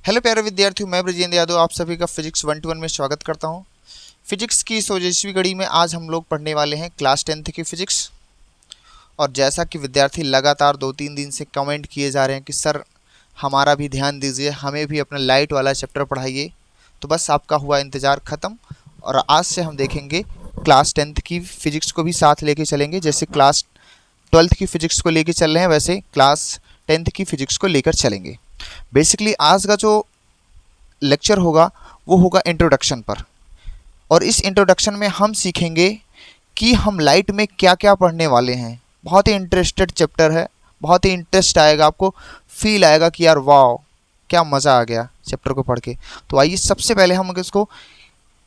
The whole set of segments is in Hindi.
हेलो प्यारे विद्यार्थियों, मैं ब्रजेंद्र यादव आप सभी का फिजिक्स 121 में स्वागत करता हूं। फिजिक्स की इस ओजस्वी कड़ी में आज हम लोग पढ़ने वाले हैं क्लास 10th की फिजिक्स। और जैसा कि विद्यार्थी लगातार 2-3 दिन से कमेंट किए जा रहे हैं कि सर हमारा भी ध्यान दीजिए, हमें भी अपना लाइट वाला चैप्टर पढ़ाइए, तो बस आपका हुआ इंतज़ार ख़त्म। और आज से हम देखेंगे क्लास 10th की फिजिक्स को भी साथ लेके चलेंगे। जैसे क्लास 12th की फिजिक्स को लेके चल रहे हैं, वैसे क्लास 10th की फिजिक्स को लेकर चलेंगे। बेसिकली आज का जो लेक्चर होगा वो होगा इंट्रोडक्शन पर। और इस इंट्रोडक्शन में हम सीखेंगे कि हम लाइट में क्या क्या पढ़ने वाले हैं। बहुत ही इंटरेस्टेड चैप्टर है, बहुत ही इंटरेस्ट आएगा, आपको फील आएगा कि यार वाह क्या मज़ा आ गया चैप्टर को पढ़ के। तो आइए सबसे पहले हम इसको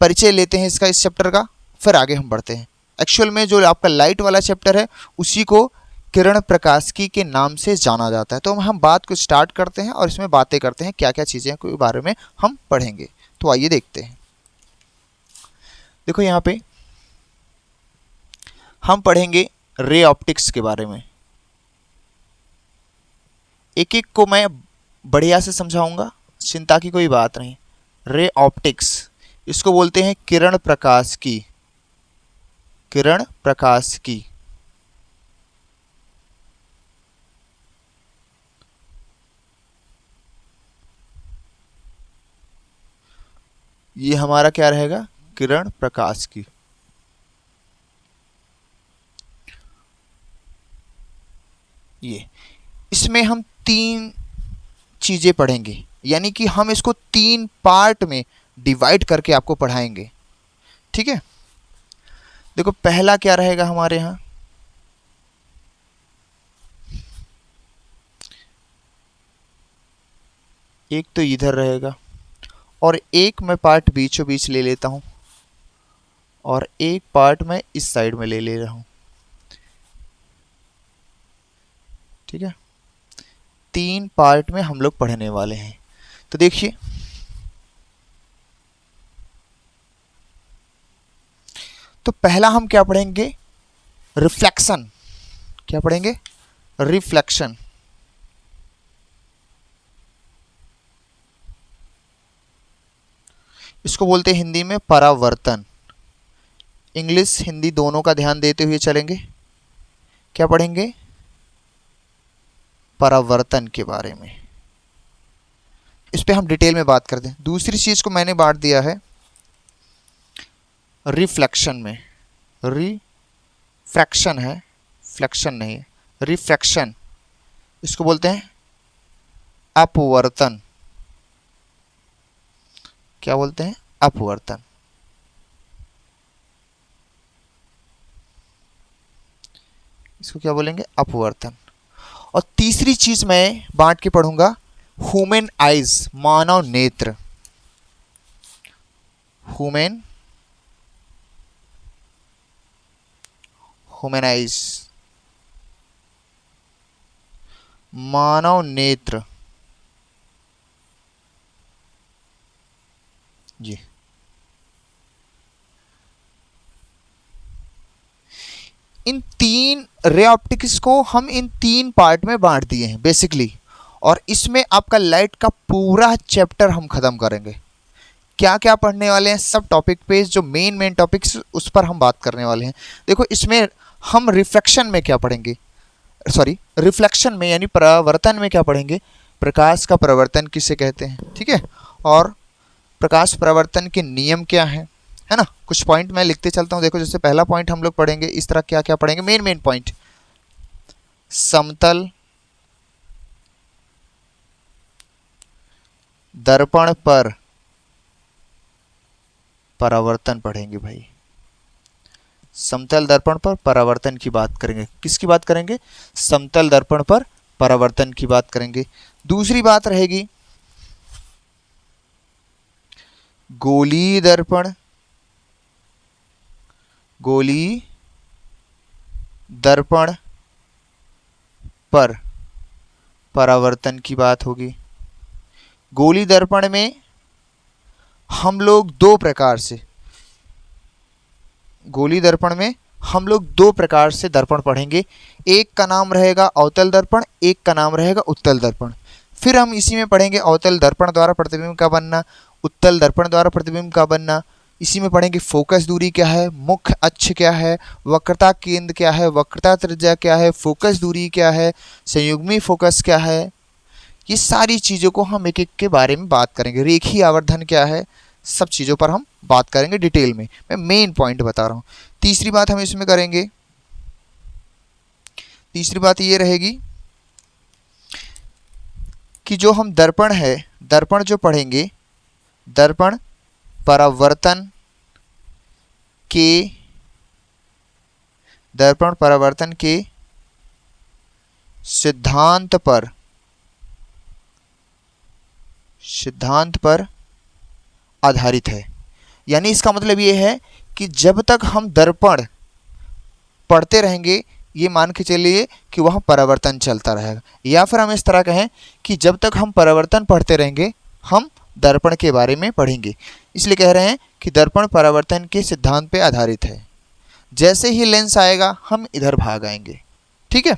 परिचय लेते हैं इसका, इस चैप्टर का, फिर आगे हम बढ़ते हैं। एक्चुअल में जो आपका लाइट वाला चैप्टर है उसी को किरण प्रकाशिकी के नाम से जाना जाता है। तो हम बात को स्टार्ट करते हैं और इसमें बातें करते हैं क्या क्या चीज़ें के बारे में हम पढ़ेंगे। तो आइए देखते हैं। देखो यहाँ पे हम पढ़ेंगे रे ऑप्टिक्स के बारे में। एक एक को मैं बढ़िया से समझाऊंगा, चिंता की कोई बात नहीं। रे ऑप्टिक्स, इसको बोलते हैं किरण प्रकाशिकी। किरण प्रकाशिकी ये हमारा क्या रहेगा, किरण प्रकाशिकी। ये इसमें हम 3 चीज़ें पढ़ेंगे, यानी कि हम इसको 3 पार्ट में डिवाइड करके आपको पढ़ाएंगे। ठीक है, देखो पहला क्या रहेगा हमारे यहाँ, एक तो इधर रहेगा और एक मैं पार्ट बीचों बीच ले लेता हूँ और एक पार्ट मैं इस साइड में ले रहा हूँ। ठीक है, 3 पार्ट में हम लोग पढ़ने वाले हैं। तो देखिए तो पहला हम क्या पढ़ेंगे, रिफ्लेक्शन। क्या पढ़ेंगे, रिफ्लेक्शन। इसको बोलते हैं हिंदी में परावर्तन। इंग्लिश हिंदी दोनों का ध्यान देते हुए चलेंगे। क्या पढ़ेंगे, परावर्तन के बारे में। इस पे हम डिटेल में बात करते हैं। दूसरी चीज को मैंने बांट दिया है रिफ्लेक्शन में। रिफ्रैक्शन है, फ्लेक्शन नहीं है, रिफ्रैक्शन। इसको बोलते हैं अपवर्तन। क्या बोलते हैं, अपवर्तन। इसको क्या बोलेंगे, अपवर्तन। और तीसरी चीज मैं बांट के पढ़ूंगा ह्यूमन आइज, मानव नेत्र। ह्यूमन आइज, मानव नेत्र। जी, इन 3 रे ऑप्टिक्स को हम इन 3 पार्ट में बांट दिए हैं बेसिकली। और इसमें आपका लाइट का पूरा चैप्टर हम खत्म करेंगे। क्या क्या पढ़ने वाले हैं, सब टॉपिक पे जो मेन टॉपिक्स उस पर हम बात करने वाले हैं। देखो इसमें हम रिफ्लेक्शन में क्या पढ़ेंगे, सॉरी रिफ्लेक्शन में यानी परावर्तन में क्या पढ़ेंगे, प्रकाश का परावर्तन किसे कहते हैं। ठीक है, और प्रकाश परावर्तन के नियम क्या हैं, है ना। कुछ पॉइंट मैं लिखते चलता हूँ। देखो जैसे पहला पॉइंट हम लोग पढ़ेंगे, इस तरह क्या क्या पढ़ेंगे, मेन पॉइंट। समतल दर्पण पर परावर्तन पढ़ेंगे भाई। समतल दर्पण पर परावर्तन की बात करेंगे। किसकी बात करेंगे, समतल दर्पण पर परावर्तन की बात करेंगे। दूसरी बात रहेगी गोलीय दर्पण। गोलीय दर्पण पर परावर्तन की बात होगी। गोलीय दर्पण में हम लोग 2 प्रकार से, गोलीय दर्पण में हम लोग 2 प्रकार से दर्पण पढ़ेंगे। एक का नाम रहेगा अवतल दर्पण, एक का नाम रहेगा उत्तल दर्पण। फिर हम इसी में पढ़ेंगे अवतल दर्पण द्वारा प्रतिबिंब का बनना, उत्तल दर्पण द्वारा प्रतिबिंब का बनना। इसी में पढ़ेंगे फोकस दूरी क्या है, मुख्य अक्ष क्या है, वक्रता केंद्र क्या है, वक्रता त्रिज्या क्या है, फोकस दूरी क्या है, संयुग्मी फोकस क्या है। ये सारी चीज़ों को हम एक एक के बारे में बात करेंगे। रेखीय आवर्धन क्या है, सब चीज़ों पर हम बात करेंगे डिटेल में। मैं मेन पॉइंट बता रहा हूँ। तीसरी बात हम इसमें करेंगे, तीसरी बात ये रहेगी कि जो हम दर्पण है, दर्पण जो पढ़ेंगे, दर्पण परावर्तन के, दर्पण परावर्तन के सिद्धांत पर आधारित है। यानी इसका मतलब ये है कि जब तक हम दर्पण पढ़ते रहेंगे, ये मान के चलिए कि वह परावर्तन चलता रहेगा। या फिर हम इस तरह कहें कि जब तक हम परावर्तन पढ़ते रहेंगे, हम दर्पण के बारे में पढ़ेंगे। इसलिए कह रहे हैं कि दर्पण परावर्तन के सिद्धांत पे आधारित है। जैसे ही लेंस आएगा हम इधर भाग आएंगे, ठीक है।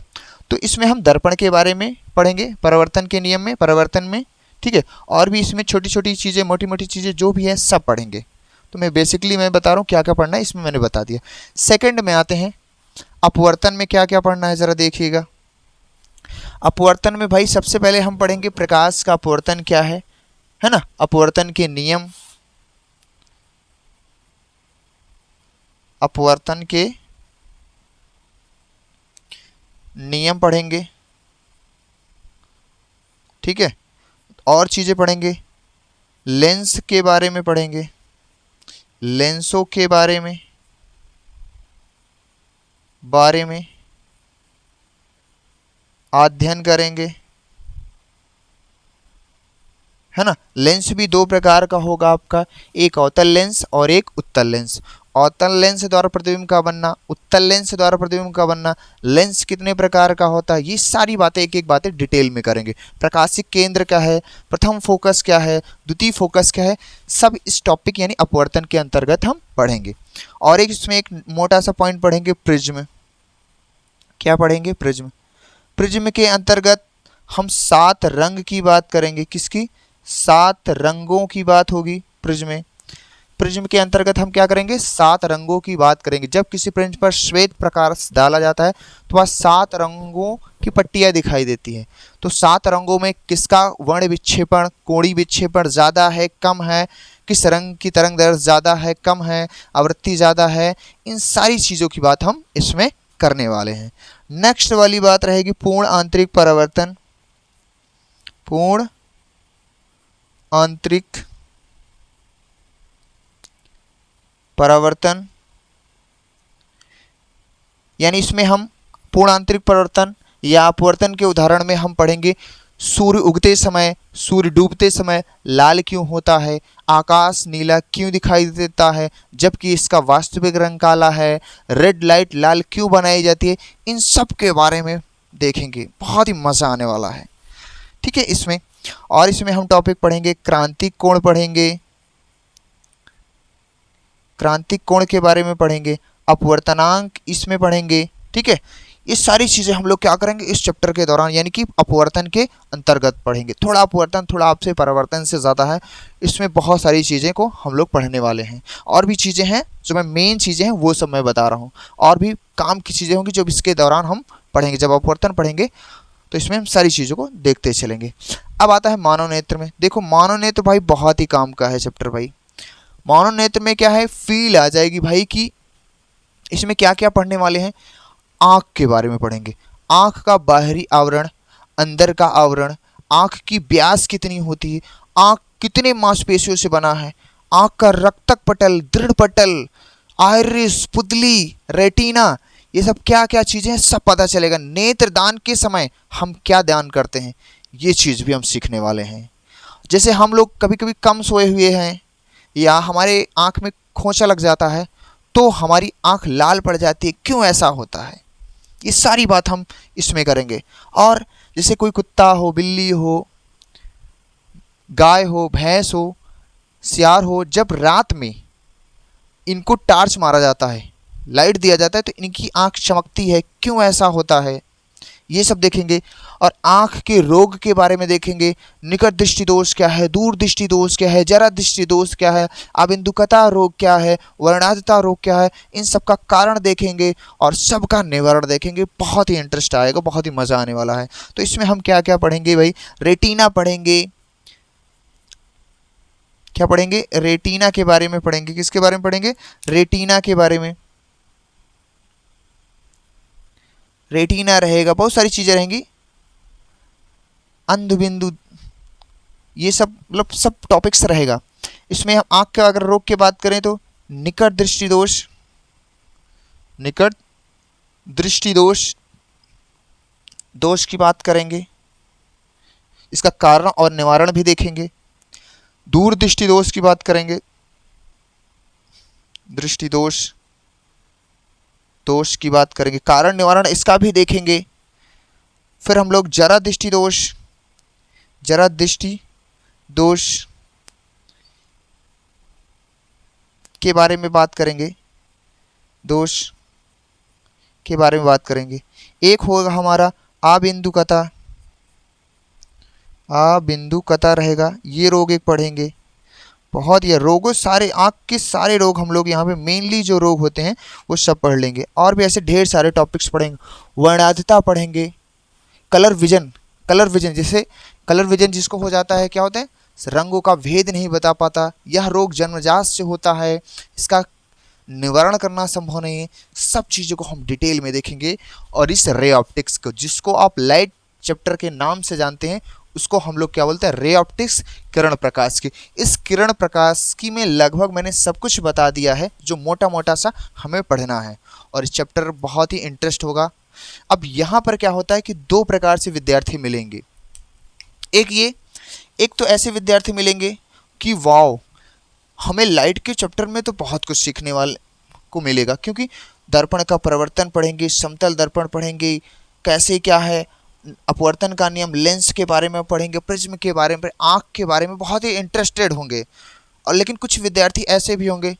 तो इसमें हम दर्पण के बारे में पढ़ेंगे, परावर्तन के नियम में, परावर्तन में, ठीक है। और भी इसमें छोटी छोटी चीज़ें, मोटी मोटी चीज़ें जो भी है सब पढ़ेंगे। तो मैं बेसिकली मैं बता रहा हूँ क्या क्या पढ़ना है, इसमें मैंने बता दिया। सेकंड में आते हैं, अपवर्तन में क्या क्या पढ़ना है ज़रा देखिएगा। अपवर्तन में भाई सबसे पहले हम पढ़ेंगे प्रकाश का अपवर्तन क्या है ना, अपवर्तन के नियम, अपवर्तन के नियम पढ़ेंगे, ठीक है। और चीज़ें पढ़ेंगे, लेंस के बारे में पढ़ेंगे, लेंसों के बारे में अध्ययन करेंगे, है ना। लेंस भी दो प्रकार का होगा आपका, एक अवतल लेंस और एक उत्तल लेंस। अवतल लेंस द्वारा प्रतिबिंब का बनना, उत्तल लेंस द्वारा प्रतिबिंब का बनना, लेंस कितने प्रकार का होता है, ये सारी बातें एक एक बातें डिटेल में करेंगे। प्रकाशिक केंद्र क्या है, प्रथम फोकस क्या है, द्वितीय फोकस क्या है, सब इस टॉपिक यानी अपवर्तन के अंतर्गत हम पढ़ेंगे। और एक इसमें एक मोटा सा पॉइंट पढ़ेंगे, प्रिज्म। क्या पढ़ेंगे, प्रिज्म। प्रिज्म के अंतर्गत हम 7 रंग की बात करेंगे। किसकी, 7 रंगों की बात होगी प्रिज्म में। प्रिज्म के अंतर्गत हम क्या करेंगे, 7 रंगों की बात करेंगे। जब किसी प्रिज्म पर श्वेत प्रकाश डाला जाता है तो वह 7 रंगों की पट्टियां दिखाई देती है। तो 7 रंगों में किसका वर्ण विक्षेपण, कोणीय विक्षेपण ज़्यादा है, कम है, किस रंग की तरंग दैर्घ्य ज़्यादा है, कम है, आवृत्ति ज़्यादा है, इन सारी चीज़ों की बात हम इसमें करने वाले हैं। नेक्स्ट वाली बात रहेगी पूर्ण आंतरिक परावर्तन। पूर्ण आंतरिक परावर्तन, यानी इसमें हम पूर्ण आंतरिक परावर्तन या अपवर्तन के उदाहरण में हम पढ़ेंगे सूर्य उगते समय, सूर्य डूबते समय लाल क्यों होता है, आकाश नीला क्यों दिखाई देता है जबकि इसका वास्तविक रंग काला है, रेड लाइट लाल क्यों बनाई जाती है, इन सब के बारे में देखेंगे। बहुत ही मज़ा आने वाला है, ठीक है इसमें। और इसमें हम टॉपिक पढ़ेंगे क्रांतिक कोण पढ़ेंगे, क्रांतिक कोण के बारे में पढ़ेंगे, अपवर्तनांक इसमें पढ़ेंगे, ठीक है। ये सारी चीज़ें हम लोग क्या करेंगे इस चैप्टर के दौरान, यानी कि अपवर्तन के अंतर्गत पढ़ेंगे। थोड़ा अपवर्तन थोड़ा आपसे परावर्तन से ज़्यादा है, इसमें बहुत सारी चीज़ें को हम लोग पढ़ने वाले हैं। और भी चीज़ें हैं जो मैं मेन चीज़ें हैं वो सब मैं बता रहा हूँ, और भी काम की चीज़ें होंगी जो इसके दौरान हम पढ़ेंगे। जब अपवर्तन पढ़ेंगे तो इसमें हम सारी चीज़ों को देखते चलेंगे। अब आता है मानव नेत्र में। देखो मानव नेत्र भाई बहुत ही काम का है चैप्टर भाई। मानव नेत्र में क्या है, फील आ जाएगी भाई कि इसमें क्या क्या पढ़ने वाले हैं। आँख के बारे में पढ़ेंगे, आँख का बाहरी आवरण, अंदर का आवरण, आँख की व्यास कितनी होती है, आँख कितने मांसपेशियों से बना है, आँख का रक्तक पटल, दृढ़ पटल, आइरिस, पुतली, रेटिना, ये सब क्या क्या चीज़ें हैं सब पता चलेगा। नेत्रदान के समय हम क्या दान करते हैं ये चीज़ भी हम सीखने वाले हैं। जैसे हम लोग कभी कभी कम सोए हुए हैं या हमारे आँख में खोंचा लग जाता है तो हमारी आँख लाल पड़ जाती है, क्यों ऐसा होता है, ये सारी बात हम इसमें करेंगे। और जैसे कोई कुत्ता हो, बिल्ली हो, गाय हो, भैंस हो, सियार हो, जब रात में इनको टार्च मारा जाता है, लाइट दिया जाता है तो इनकी आँख चमकती है, क्यों ऐसा होता है, ये सब देखेंगे। और आंख के रोग के बारे में देखेंगे, निकट दृष्टि दोष क्या है, दूर दृष्टि दोष क्या है, जरा दृष्टि दोष क्या है, आबिंदुकता रोग क्या है, वर्णाधता रोग क्या है, इन सब का कारण देखेंगे और सबका निवारण देखेंगे। बहुत ही इंटरेस्ट आएगा, बहुत ही मजा आने वाला है। तो इसमें हम क्या क्या पढ़ेंगे भाई, रेटिना पढ़ेंगे, क्या पढ़ेंगे, रेटिना के बारे में पढ़ेंगे। किसके बारे में पढ़ेंगे, रेटिना के बारे में। रेटिना रहेगा, बहुत सारी चीजें रहेंगी, अंधबिंदु, ये सब मतलब सब टॉपिक्स रहेगा इसमें। हम आंख के अगर रोग की बात करें तो निकट दृष्टि दोष, निकट दृष्टि दोष, दोष की बात करेंगे, इसका कारण और निवारण भी देखेंगे। दूर दृष्टि दोष की बात करेंगे, दृष्टि दोष, दोष की बात करेंगे, कारण निवारण इसका भी देखेंगे। फिर हम लोग जरा दृष्टि दोष, जरा दृष्टि दोष के बारे में बात करेंगे, दोष के बारे में बात करेंगे। एक होगा हमारा आबिंदुकता, आबिंदुकता रहेगा, ये रोग एक पढ़ेंगे। बहुत ये रोगों सारे आँख के सारे रोग हम लोग यहाँ पे मेनली जो रोग होते हैं वो सब पढ़ लेंगे। और भी ऐसे ढेर सारे टॉपिक्स पढ़ेंगे। वर्णाधता पढ़ेंगे, कलर विजन, कलर विजन जैसे कलर विजन जिसको हो जाता है, क्या होता है, रंगों का भेद नहीं बता पाता, यह रोग जन्मजात से होता है, इसका निवारण करना संभव नहीं है। सब चीज़ों को हम डिटेल में देखेंगे। और इस रे ऑप्टिक्स को, जिसको आप लाइट चैप्टर के नाम से जानते हैं, उसको हम लोग क्या बोलते हैं, रे ऑप्टिक्स, किरण प्रकाश की। इस किरण प्रकाश की में लगभग मैंने सब कुछ बता दिया है जो मोटा मोटा सा हमें पढ़ना है। और इस चैप्टर बहुत ही इंटरेस्ट होगा। अब यहाँ पर क्या होता है कि दो प्रकार से विद्यार्थी मिलेंगे। एक तो ऐसे विद्यार्थी मिलेंगे कि वाओ, हमें लाइट के चैप्टर में तो बहुत कुछ सीखने वाले को मिलेगा, क्योंकि दर्पण का प्रवर्तन पढ़ेंगे, समतल दर्पण पढ़ेंगे, कैसे क्या है, अपवर्तन का नियम, लेंस के बारे में पढ़ेंगे, प्रिज्म के बारे में, आँख के बारे में बहुत ही इंटरेस्टेड होंगे। और लेकिन कुछ विद्यार्थी ऐसे भी होंगे,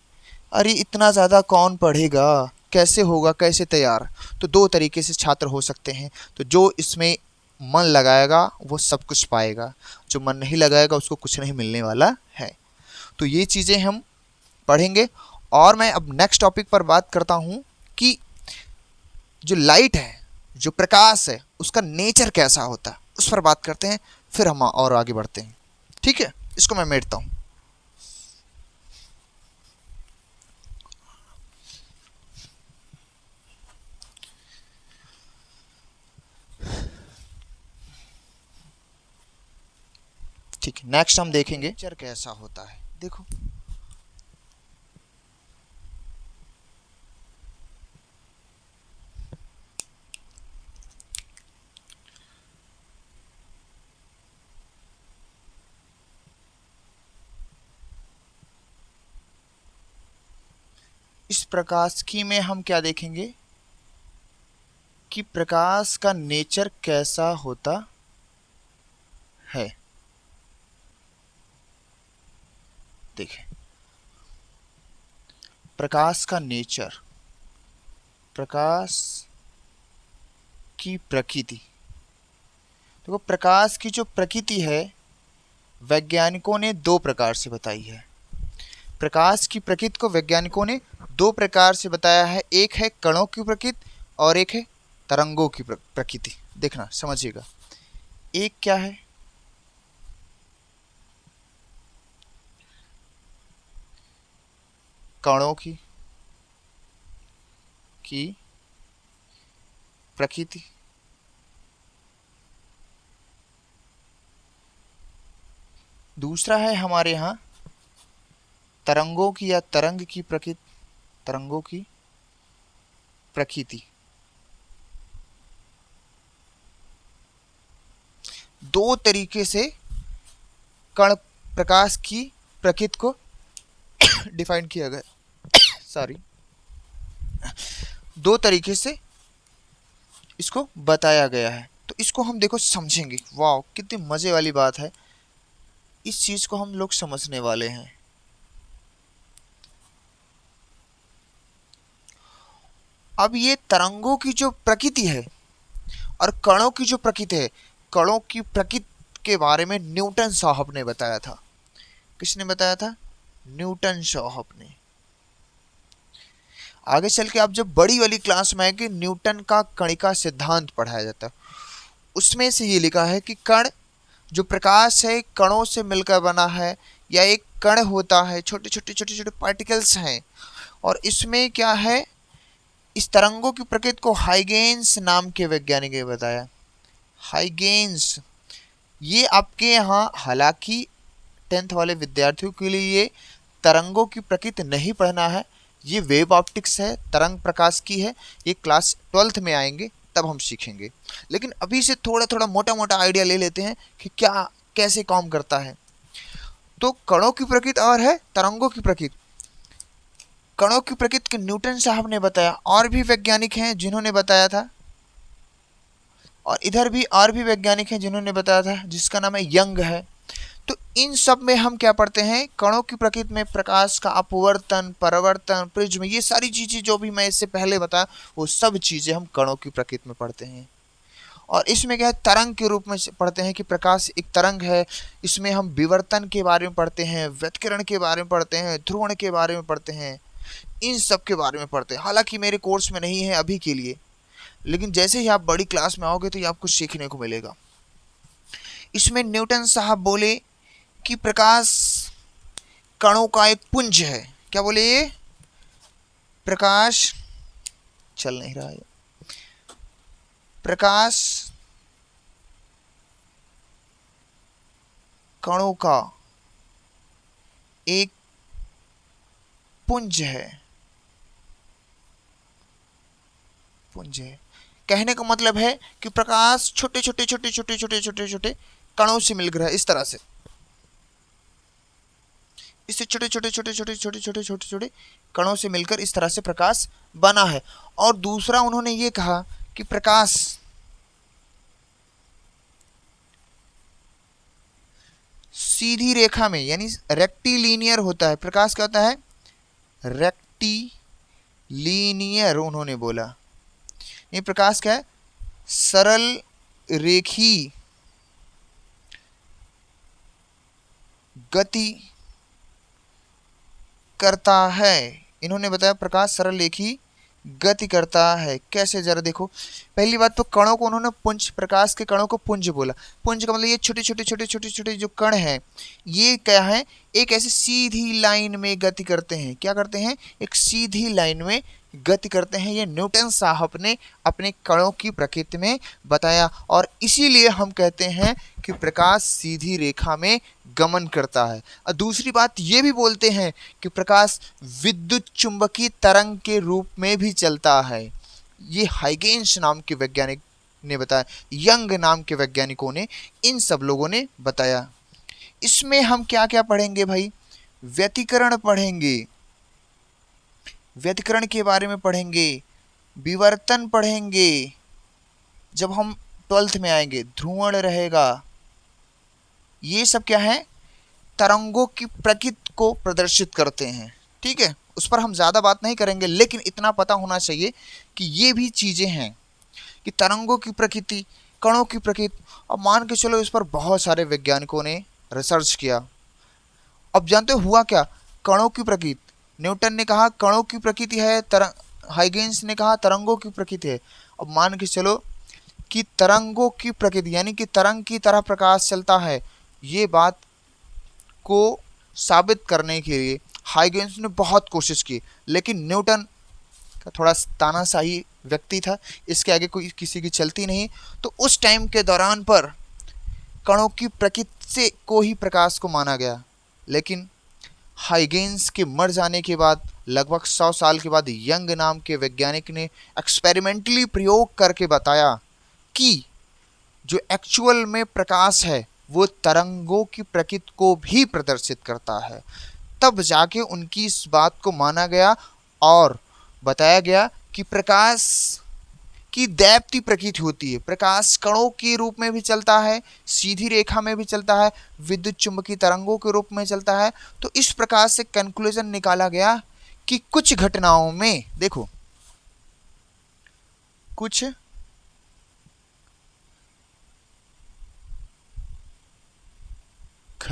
अरे इतना ज़्यादा कौन पढ़ेगा, कैसे होगा, कैसे तैयार। तो दो तरीके से छात्र हो सकते हैं। तो जो इसमें मन लगाएगा वो सब कुछ पाएगा, जो मन नहीं लगाएगा उसको कुछ नहीं मिलने वाला है। तो ये चीज़ें हम पढ़ेंगे। और मैं अब नेक्स्ट टॉपिक पर बात करता हूँ कि जो लाइट है, जो प्रकाश है, उसका नेचर कैसा होता है, उस पर बात करते हैं। फिर हम और आगे बढ़ते हैं, ठीक है। इसको मैं मेटता हूँ। ठीक है, नेक्स्ट हम देखेंगे नेचर कैसा होता है। देखो, इस प्रकाश की में हम क्या देखेंगे कि प्रकाश का नेचर कैसा होता है। देखें, प्रकाश का नेचर, प्रकाश की प्रकृति। देखो, प्रकाश की जो प्रकृति है वैज्ञानिकों ने दो प्रकार से बताई है। प्रकाश की प्रकृति को वैज्ञानिकों ने दो प्रकार से बताया है। एक है कणों की प्रकृति और एक है तरंगों की प्रकृति। देखना, समझिएगा। एक क्या है, कणों की प्रकृति, दूसरा है हमारे यहाँ तरंगों की या तरंग की प्रकृति, तरंगों की प्रकृति। दो तरीके से कण प्रकाश की प्रकृति को डिफाइन किया गया सॉरी, दो तरीके से इसको बताया गया है। तो इसको हम देखो समझेंगे। वाह, कितनी मजे वाली बात है, इस चीज को हम लोग समझने वाले हैं। अब ये तरंगों की जो प्रकृति है और कणों की जो प्रकृति है, कणों की प्रकृति के बारे में न्यूटन साहब ने बताया था। किसने बताया था? न्यूटन साहब ने। आगे चल के आप जब बड़ी वाली क्लास में आएंगे, न्यूटन का कणिका सिद्धांत पढ़ाया जाता है, उसमें से ये लिखा है कि कण, जो प्रकाश है, कणों से मिलकर बना है, या एक कण होता है, छोटे छोटे छोटे छोटे पार्टिकल्स हैं, और इसमें क्या है, इस तरंगों की प्रकृति को हाइगेंस नाम के वैज्ञानिक ने बताया। हाइगेंस, ये आपके यहाँ हालांकि 10th वाले विद्यार्थियों के लिए ये तरंगों की प्रकृति नहीं पढ़ना है, ये वेव ऑप्टिक्स है, तरंग प्रकाश की है, ये क्लास 12th में आएंगे तब हम सीखेंगे। लेकिन अभी से थोड़ा थोड़ा मोटा मोटा आइडिया ले लेते हैं कि क्या कैसे काम करता है। तो कणों की प्रकृति और है तरंगों की प्रकृति। कणों की प्रकृति के न्यूटन साहब ने बताया, और भी वैज्ञानिक हैं जिन्होंने बताया था, और इधर भी और भी वैज्ञानिक हैं जिन्होंने बताया था, जिसका नाम है यंग है। तो इन सब में हम क्या पढ़ते हैं, कणों की प्रकृति में प्रकाश का अपवर्तन, परावर्तन, प्रिज्म, ये सारी चीजें जो भी मैं इससे पहले बताया, वो सब चीजें हम कणों की प्रकृति में पढ़ते हैं। और इसमें क्या है, तरंग के रूप में पढ़ते हैं कि प्रकाश एक तरंग है। इसमें हम विवर्तन के बारे में पढ़ते हैं, व्यतिकरण के बारे में पढ़ते हैं, ध्रुवण के बारे में पढ़ते हैं, इन सब के बारे में पढ़ते हैं। हालांकि मेरे कोर्स में नहीं है अभी के लिए, लेकिन जैसे ही आप बड़ी क्लास में आओगे तो ये आपको सीखने को मिलेगा। इसमें न्यूटन साहब बोले कि प्रकाश कणों का एक पुंज है। क्या बोले ये? प्रकाश, चल नहीं रहा है, प्रकाश कणों का एक पुंज है। पुंज है कहने का मतलब है कि प्रकाश छोटे छोटे छोटे छोटे छोटे छोटे छोटे कणों से मिलकर है, इस तरह से, इससे छोटे छोटे छोटे छोटे छोटे छोटे छोटे छोटे कणों से मिलकर इस तरह से प्रकाश बना है। और दूसरा उन्होंने ये कहा कि प्रकाश सीधी रेखा में, यानी रेक्टिलिनियर होता है। प्रकाश क्या होता है? रेक्टिलिनियर उन्होंने बोला। ये प्रकाश क्या है? सरल रेखी गति करता है। इन्होंने बताया प्रकाश सरल रेखी गति करता है। कैसे, जरा देखो। पहली बात तो कणों को उन्होंने पुंज, प्रकाश के कणों को पुंज बोला। पुंज का मतलब ये छोटे छोटे छोटे छोटे छोटे जो कण हैं, ये क्या है, एक ऐसे सीधी लाइन में गति करते हैं। क्या करते हैं? एक सीधी लाइन में गति करते हैं। ये न्यूटन साहब ने अपने कणों की प्रकृति में बताया, और इसीलिए हम कहते हैं कि प्रकाश सीधी रेखा में गमन करता है। और दूसरी बात ये भी बोलते हैं कि प्रकाश विद्युत चुंबकीय तरंग के रूप में भी चलता है। ये हाइगेंस नाम के वैज्ञानिक ने बताया, यंग नाम के वैज्ञानिकों ने, इन सब लोगों ने बताया। इसमें हम क्या क्या पढ़ेंगे भाई? व्यतिकरण पढ़ेंगे, व्यतिकरण के बारे में पढ़ेंगे, विवर्तन पढ़ेंगे, जब हम 12th में आएंगे, ध्रुवण रहेगा। ये सब क्या है? तरंगों की प्रकृति को प्रदर्शित करते हैं। ठीक है, उस पर हम ज़्यादा बात नहीं करेंगे, लेकिन इतना पता होना चाहिए कि ये भी चीज़ें हैं कि तरंगों की प्रकृति, कणों की प्रकृति। अब मान के चलो इस पर बहुत सारे वैज्ञानिकों ने रिसर्च किया। अब जानते हो हुआ क्या? कणों की प्रकृति, न्यूटन ने कहा कणों की प्रकृति है, हाइगेंस ने कहा तरंगों की प्रकृति है। अब मान के चलो कि तरंगों की प्रकृति, यानी कि तरंग की तरह प्रकाश चलता है, ये बात को साबित करने के लिए हाइगेंस ने बहुत कोशिश की, लेकिन न्यूटन का थोड़ा तानाशाही व्यक्ति था, इसके आगे कोई किसी की चलती नहीं। तो उस टाइम के दौरान पर कणों की प्रकृति से को ही प्रकाश को माना गया। लेकिन हाइगेंस के मर जाने के बाद लगभग 100 साल के बाद यंग नाम के वैज्ञानिक ने एक्सपेरिमेंटली प्रयोग करके बताया कि जो एक्चुअल में प्रकाश है वो तरंगों की प्रकृति को भी प्रदर्शित करता है। तब जाके उनकी इस बात को माना गया और बताया गया कि प्रकाश की दैप्ति प्रकृति होती है। प्रकाश कणों के रूप में भी चलता है, सीधी रेखा में भी चलता है, विद्युत चुंबकीय तरंगों के रूप में चलता है। तो इस प्रकार से कंक्लूजन निकाला गया कि कुछ घटनाओं में, देखो, कुछ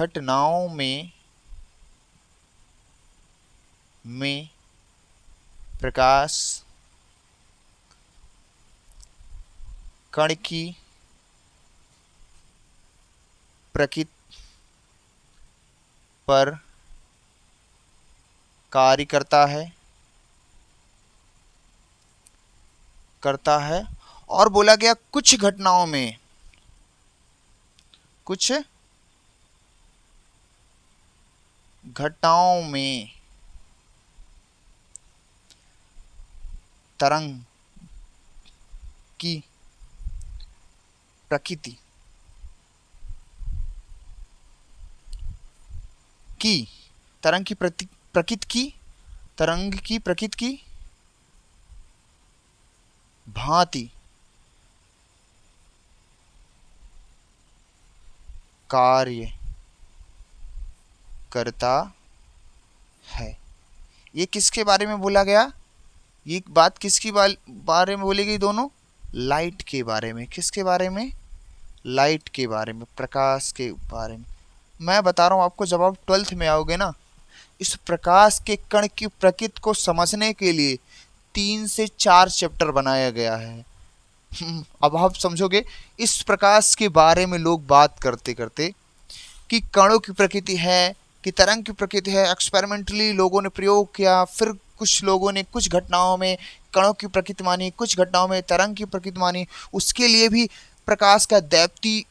घटनाओं में प्रकाश कण की प्रकृति पर कार्य करता है और बोला गया कुछ घटनाओं में तरंग की प्रकृति की भांति कार्य करता है। ये किसके बारे में बोला गया? ये बात किसकी बारे में बोली गई? दोनों लाइट के बारे में। किसके बारे में? लाइट के बारे में, प्रकाश के बारे में। मैं बता रहा हूं आपको, जब आप 12th में आओगे ना, इस प्रकाश के कण की प्रकृति को समझने के लिए 3 से 4 चैप्टर बनाया गया है। अब आप समझोगे इस प्रकाश के बारे में लोग बात करते करते कि कणों की प्रकृति है कि तरंग की प्रकृति है। एक्सपेरिमेंटली लोगों ने प्रयोग किया, फिर कुछ लोगों ने कुछ घटनाओं में कणों की प्रकृति मानी, कुछ घटनाओं में तरंग की प्रकृति मानी। उसके लिए भी प्रकाश का दैप्ति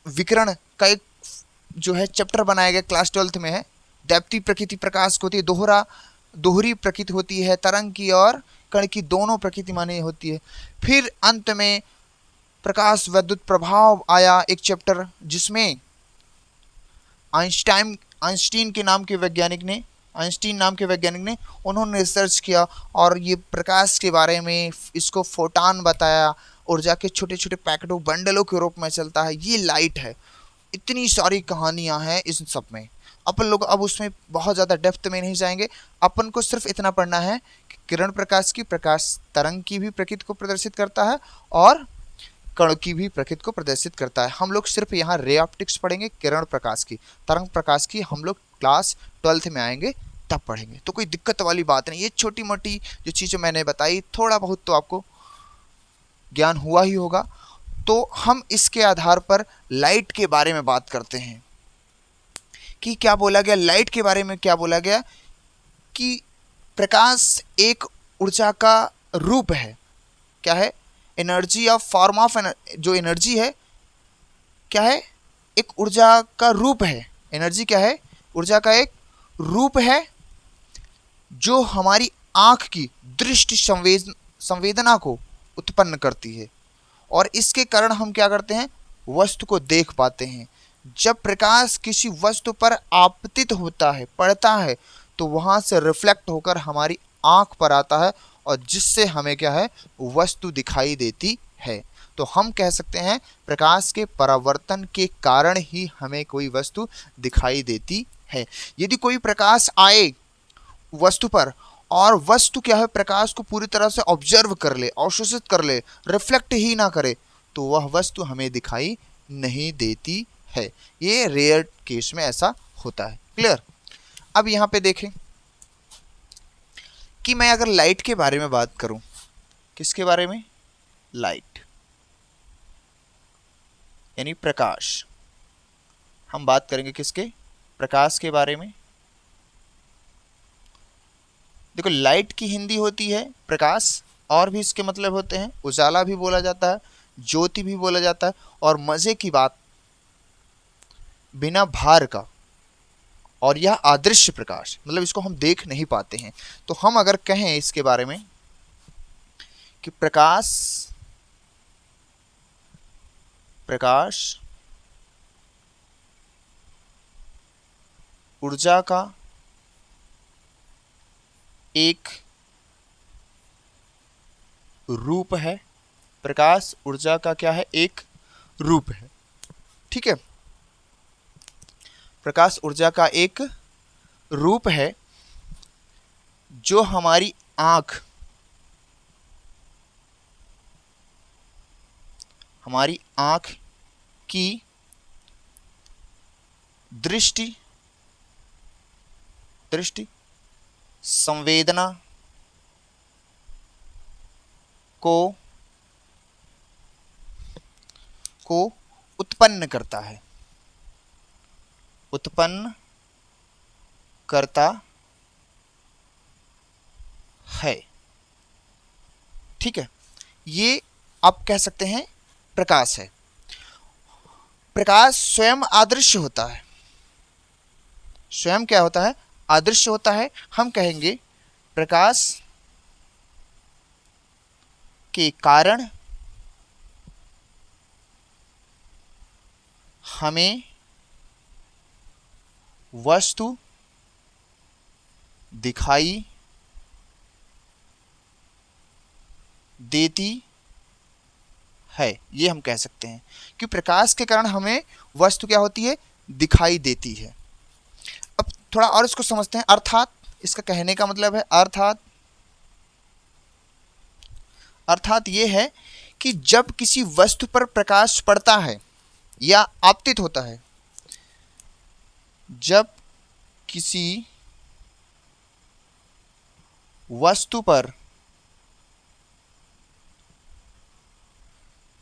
विकिरण का एक जो है चैप्टर बनाया गया, क्लास 12th में है। दैप्ति प्रकृति प्रकाश को होती है, दोहरी प्रकृति होती है, तरंग की और कण की दोनों प्रकृति मानी होती है। फिर अंत में प्रकाश विद्युत प्रभाव आया, एक चैप्टर, जिसमें आइंस्टीन नाम के वैज्ञानिक ने उन्होंने रिसर्च किया और ये प्रकाश के बारे में इसको फोटॉन बताया, ऊर्जा के छोटे छोटे पैकेटों बंडलों के रूप में चलता है, ये लाइट है। इतनी सारी कहानियां हैं इस सब में। अपन लोग अब उसमें बहुत ज़्यादा डेप्थ में नहीं जाएंगे। अपन को सिर्फ इतना पढ़ना है कि किरण प्रकाश की प्रकाश तरंग की भी प्रकृति को प्रदर्शित करता है और कण की भी प्रकृति को प्रदर्शित करता है। हम लोग सिर्फ यहाँ रे ऑप्टिक्स पढ़ेंगे, किरण प्रकाश की, तरंग प्रकाश की हम लोग क्लास 12th में आएंगे तब पढ़ेंगे। तो कोई दिक्कत वाली बात नहीं। ये छोटी मोटी जो चीज़ें मैंने बताई, थोड़ा बहुत तो आपको ज्ञान हुआ ही होगा। तो हम इसके आधार पर लाइट के बारे में बात करते हैं कि क्या बोला गया। लाइट के बारे में क्या बोला गया कि प्रकाश एक ऊर्जा का रूप है। क्या है? एनर्जी ऑफ फॉर्म ऑफ जो एनर्जी है क्या है? एक ऊर्जा का रूप है। एनर्जी क्या है? ऊर्जा का एक रूप है जो हमारी आँख की दृष्टि संवेदना को उत्पन्न करती है और इसके कारण हम क्या करते हैं? वस्तु को देख पाते हैं। जब प्रकाश किसी वस्तु पर आपतित होता है, पड़ता है, तो वहाँ से रिफ्लेक्ट होकर हमारी आँख पर आता है और जिससे हमें क्या है? वस्तु दिखाई देती है। तो हम कह सकते हैं प्रकाश के परावर्तन के कारण ही हमें कोई वस्तु दिखाई देती है। यदि कोई प्रकाश आए वस्तु पर और वस्तु क्या है? प्रकाश को पूरी तरह से ऑब्जर्व कर ले, अवशोषित कर ले, रिफ्लेक्ट ही ना करे, तो वह वस्तु हमें दिखाई नहीं देती है। ये रेयर केस में ऐसा होता है। क्लियर? अब यहाँ पे देखें कि मैं अगर लाइट के बारे में बात करूं, किसके बारे में? लाइट यानी प्रकाश। हम बात करेंगे किसके? प्रकाश के बारे में। देखो, लाइट की हिंदी होती है प्रकाश, और भी इसके मतलब होते हैं, उजाला भी बोला जाता है, ज्योति भी बोला जाता है, और मजे की बात, बिना भार का, और यह अदृश्य प्रकाश, मतलब इसको हम देख नहीं पाते हैं। तो हम अगर कहें इसके बारे में कि प्रकाश ऊर्जा का एक रूप है। प्रकाश ऊर्जा का क्या है? एक रूप है। ठीक है, प्रकाश ऊर्जा का एक रूप है जो हमारी आँख की दृष्टि, दृष्टि, संवेदना को उत्पन्न करता है, उत्पन्न करता है। ठीक है, ये आप कह सकते हैं प्रकाश है। प्रकाश स्वयं अदृश्य होता है, स्वयं क्या होता है? अदृश्य होता है। हम कहेंगे प्रकाश के कारण हमें वस्तु दिखाई देती है, ये हम कह सकते हैं कि प्रकाश के कारण हमें वस्तु क्या होती है? दिखाई देती है। अब थोड़ा और इसको समझते हैं। अर्थात इसका कहने का मतलब है अर्थात ये है कि जब किसी वस्तु पर प्रकाश पड़ता है या आपतित होता है, जब किसी वस्तु पर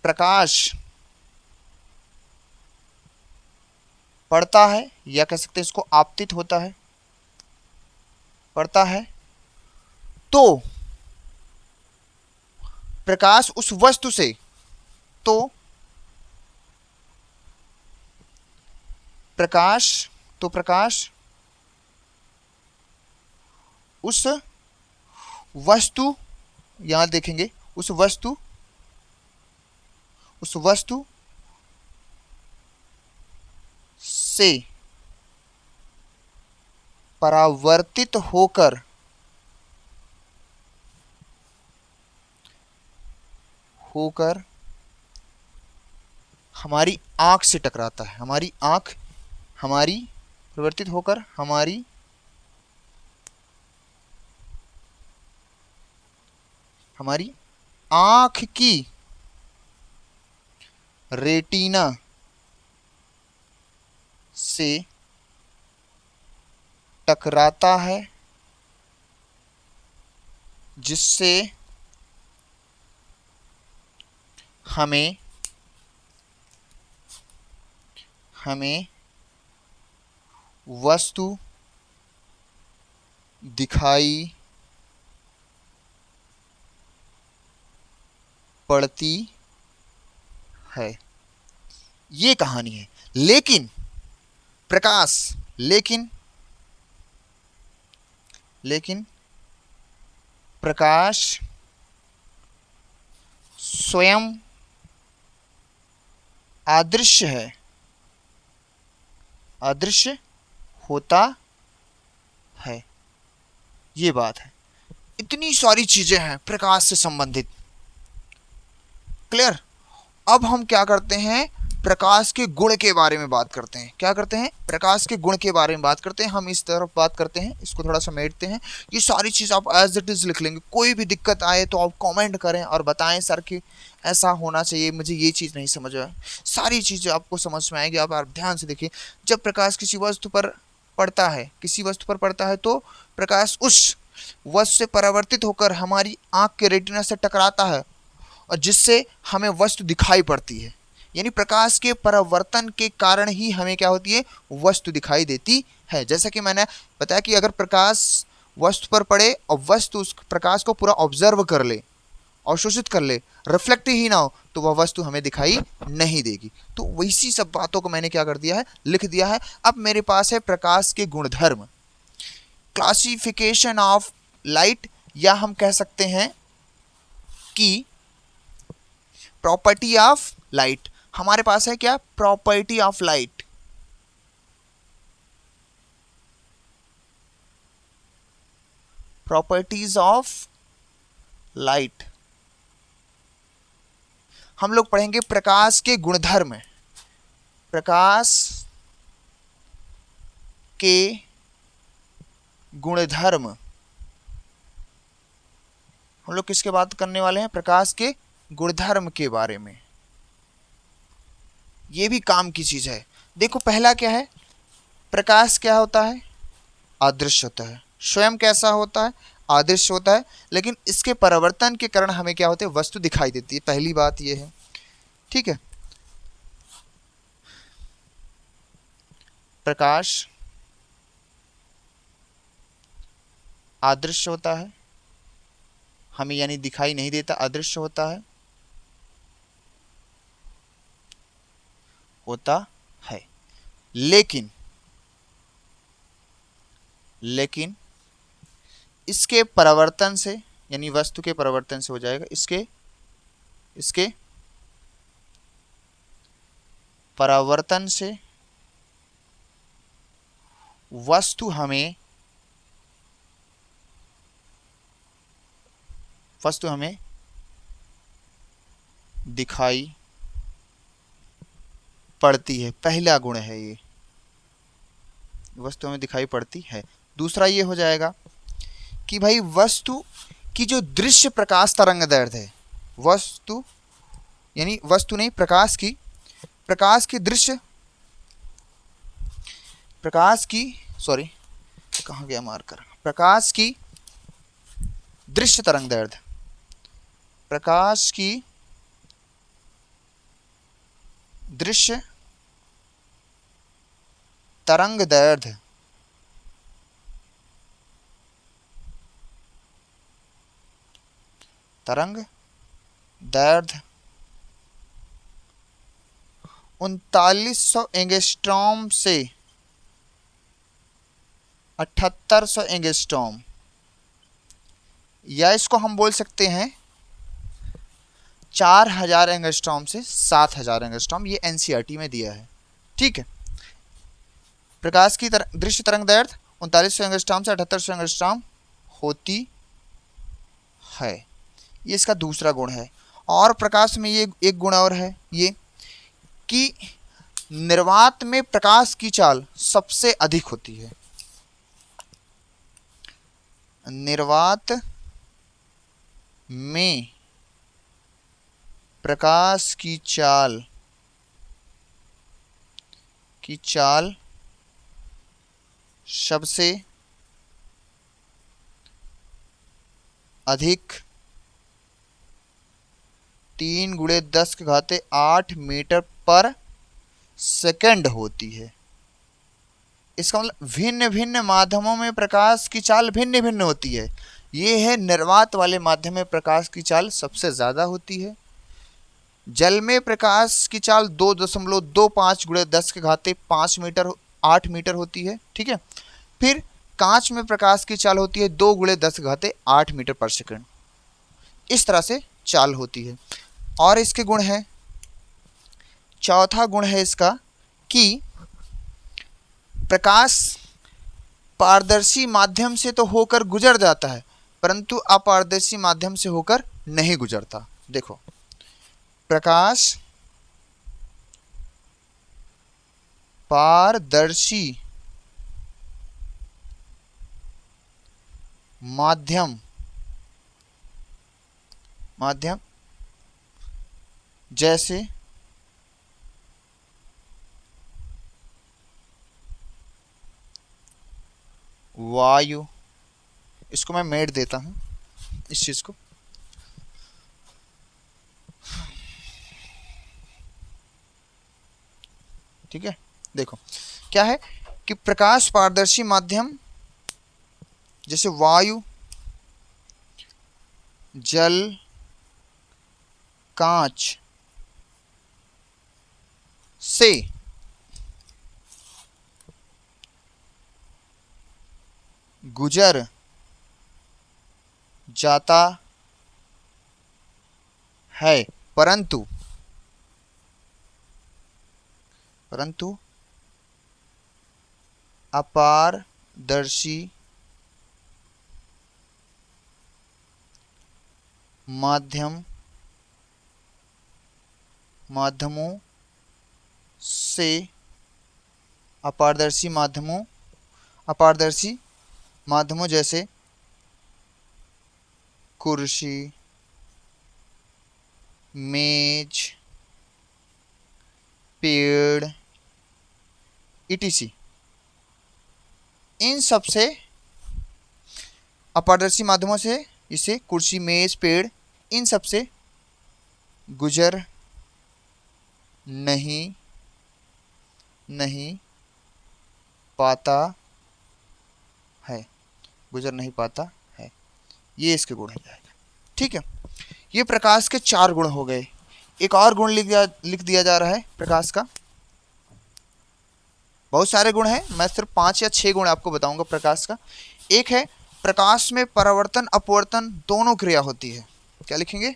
प्रकाश पड़ता है या कह सकते हैं इसको आपतित होता है, पड़ता है, तो प्रकाश उस वस्तु से, तो प्रकाश उस वस्तु, यहां देखेंगे, उस वस्तु से परावर्तित होकर हमारी आंख से टकराता है। हमारी परिवर्तित होकर हमारी आंख की रेटिना से टकराता है, जिससे हमें वस्तु दिखाई पड़ती है। ये कहानी है। लेकिन प्रकाश स्वयं अदृश्य है, अदृश्य होता है। ये बात है। इतनी सारी चीजें हैं प्रकाश से संबंधित। क्लियर? अब हम क्या करते हैं? प्रकाश के गुण के बारे में बात करते हैं। क्या करते हैं? प्रकाश के गुण के बारे में बात करते हैं। हम इस तरफ बात करते हैं, इसको थोड़ा समेटते हैं। ये सारी चीज़ आप एज इट इज़ लिख लेंगे। कोई भी दिक्कत आए तो आप कमेंट करें और बताएं सर कि ऐसा होना चाहिए, मुझे ये चीज़ नहीं समझ आया। सारी चीज़ें आपको समझ में आएगी। आप ध्यान से देखिए। जब प्रकाश किसी वस्तु पर पड़ता है तो प्रकाश उस वस्तु से परावर्तित होकर हमारी आँख के रेटिना से टकराता है और जिससे हमें वस्तु दिखाई पड़ती है। यानी प्रकाश के परावर्तन के कारण ही हमें क्या होती है? वस्तु दिखाई देती है। जैसा कि मैंने बताया कि अगर प्रकाश वस्तु पर पड़े और वस्तु उस प्रकाश को पूरा ऑब्जर्व कर ले, अवशोषित कर ले, रिफ्लेक्ट ही ना हो, तो वह वस्तु हमें दिखाई नहीं देगी। तो वैसी सब बातों को मैंने क्या कर दिया है? लिख दिया है। अब मेरे पास है प्रकाश के गुणधर्म, क्लासिफिकेशन ऑफ लाइट, या हम कह सकते हैं कि प्रॉपर्टी ऑफ लाइट। हमारे पास है क्या? Property of light. Properties of light. हम लोग पढ़ेंगे प्रकाश के गुणधर्म। प्रकाश के गुणधर्म हम लोग किसके बात करने वाले हैं? प्रकाश के गुणधर्म के बारे में। ये भी काम की चीज है। देखो पहला क्या है? प्रकाश क्या होता है? अदृश्य होता है। स्वयं कैसा होता है? अदृश्य होता है। लेकिन इसके परावर्तन के कारण हमें क्या होते हैं? वस्तु दिखाई देती है। पहली बात ये है, ठीक है। प्रकाश अदृश्य होता है, हमें यानी दिखाई नहीं देता, अदृश्य होता है, होता है। लेकिन इसके परावर्तन से, यानी वस्तु के परावर्तन से हो जाएगा, इसके परावर्तन से वस्तु हमें दिखाई पड़ती है। पहला गुण है ये, वस्तु हमें दिखाई पड़ती है। दूसरा ये हो जाएगा कि भाई वस्तु की जो दृश्य प्रकाश तरंगदैर्घ्य है, वस्तु यानी वस्तु नहीं, सॉरी कहाँ गया मार्कर, प्रकाश की दृश्य तरंगदैर्घ्य, प्रकाश की दृश्य तरंगदैर्घ्य तरंगदैर्घ्य 3900 एंगस्ट्रॉम से 7800 एंगस्ट्रॉम, या इसको हम बोल सकते हैं 4000 एंगस्ट्रॉम से 7000 एंगस्ट्रॉम, ये एनसीईआरटी में दिया है, ठीक है। प्रकाश की दृश्य तरंगदैर्घ्य 3900 एंगस्ट्रॉम से 7800 एंगस्ट्रॉम होती है। ये इसका दूसरा गुण है। और प्रकाश में ये एक गुण और है, ये कि निर्वात में प्रकाश की चाल सबसे अधिक होती है। निर्वात में प्रकाश की चाल सबसे अधिक 3 × 10⁸ मीटर पर सेकंड होती है। इसका मतलब भिन्न भिन्न माध्यमों में प्रकाश की चाल भिन्न भिन्न होती है। ये है निर्वात वाले माध्यम में प्रकाश की चाल सबसे ज़्यादा होती है। जल में प्रकाश की चाल 2.25 × 10⁵ मीटर 8 मीटर होती है, ठीक है। फिर कांच में प्रकाश की चाल होती है 2 × 10⁸ मीटर पर सेकंड। इस तरह से चाल होती है। और इसके गुण है, चौथा गुण है इसका कि प्रकाश पारदर्शी माध्यम से तो होकर गुजर जाता है, परंतु अपारदर्शी माध्यम से होकर नहीं गुजरता। देखो, प्रकाश पारदर्शी माध्यम जैसे वायु, इसको मैं मेट देता हूं इस चीज को, ठीक है। देखो क्या है कि प्रकाश पारदर्शी माध्यम जैसे वायु, जल, कांच से गुजर जाता है, परंतु अपारदर्शी माध्यमों से अपारदर्शी माध्यमों जैसे कुर्सी, मेज, पेड़, etc इन सब से अपारदर्शी माध्यमों से, इसे कुर्सी, मेज, पेड़, इन सब से गुजर नहीं पाता है, गुजर नहीं पाता है। ये इसके गुण हो जाएगा। ठीक है, ये प्रकाश के 4 गुण हो गए। एक और गुण लिख दिया जा रहा है प्रकाश का। बहुत सारे गुण हैं, मैं सिर्फ 5 या 6 गुण आपको बताऊंगा प्रकाश का। एक है, प्रकाश में परावर्तन अपवर्तन दोनों क्रिया होती है। क्या लिखेंगे?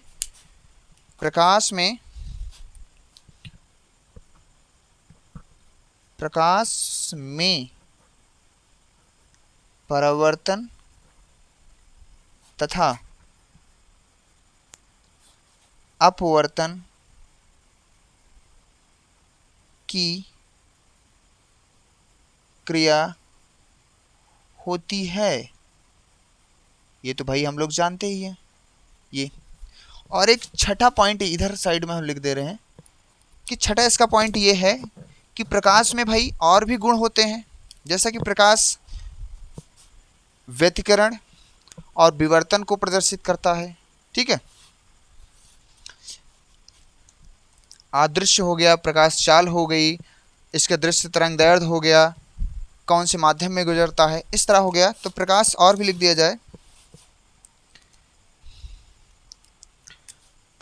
प्रकाश में परावर्तन तथा अपवर्तन की क्रिया होती है। ये तो भाई हम लोग जानते ही हैं ये। और एक छठा पॉइंट इधर साइड में हम लिख दे रहे हैं कि छठा इसका पॉइंट ये है कि प्रकाश में भाई और भी गुण होते हैं, जैसा कि प्रकाश व्यतिकरण और विवर्तन को प्रदर्शित करता है। ठीक है, अदृश्य हो गया, प्रकाश चाल हो गई, इसका दृश्य तरंग दैर्ध्य हो गया, कौन से माध्यम में गुजरता है, इस तरह हो गया। तो प्रकाश और भी लिख दिया जाए,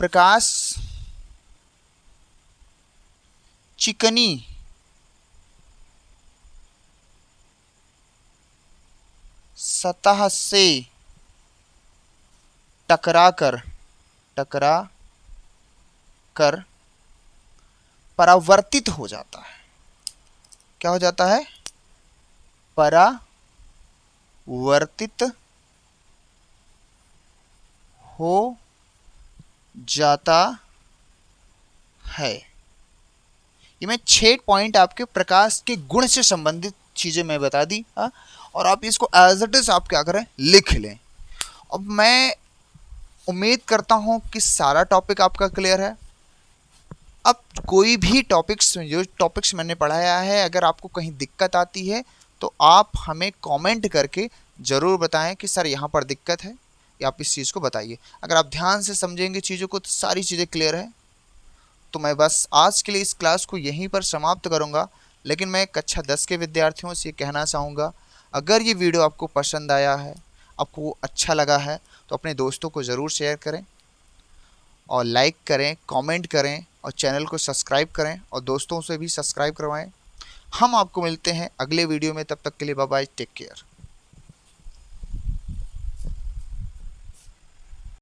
प्रकाश चिकनी सतह से टकरा कर परावर्तित हो जाता है। क्या हो जाता है? परावर्तित हो जाता है। ये मैं 6 पॉइंट आपके प्रकाश के गुण से संबंधित चीजें मैं बता दी, हाँ? और आप इसको एज इट इज आप क्या करें, लिख लें। अब मैं उम्मीद करता हूं कि सारा टॉपिक आपका क्लियर है। अब कोई भी जो टॉपिक्स मैंने पढ़ाया है, अगर आपको कहीं दिक्कत आती है तो आप हमें कमेंट करके ज़रूर बताएं कि सर यहाँ पर दिक्कत है, या आप इस चीज़ को बताइए। अगर आप ध्यान से समझेंगे चीज़ों को तो सारी चीज़ें क्लियर है। तो मैं बस आज के लिए इस क्लास को यहीं पर समाप्त करूँगा, लेकिन मैं कक्षा 10 के विद्यार्थियों से कहना चाहूँगा, अगर ये वीडियो आपको पसंद आया है, आपको अच्छा लगा है, तो अपने दोस्तों को ज़रूर शेयर करें और लाइक करें, कमेंट करें और चैनल को सब्सक्राइब करें और दोस्तों से भी सब्सक्राइब करवाएं। हम आपको मिलते हैं अगले वीडियो में, तब तक के लिए बाय बाय, टेक केयर।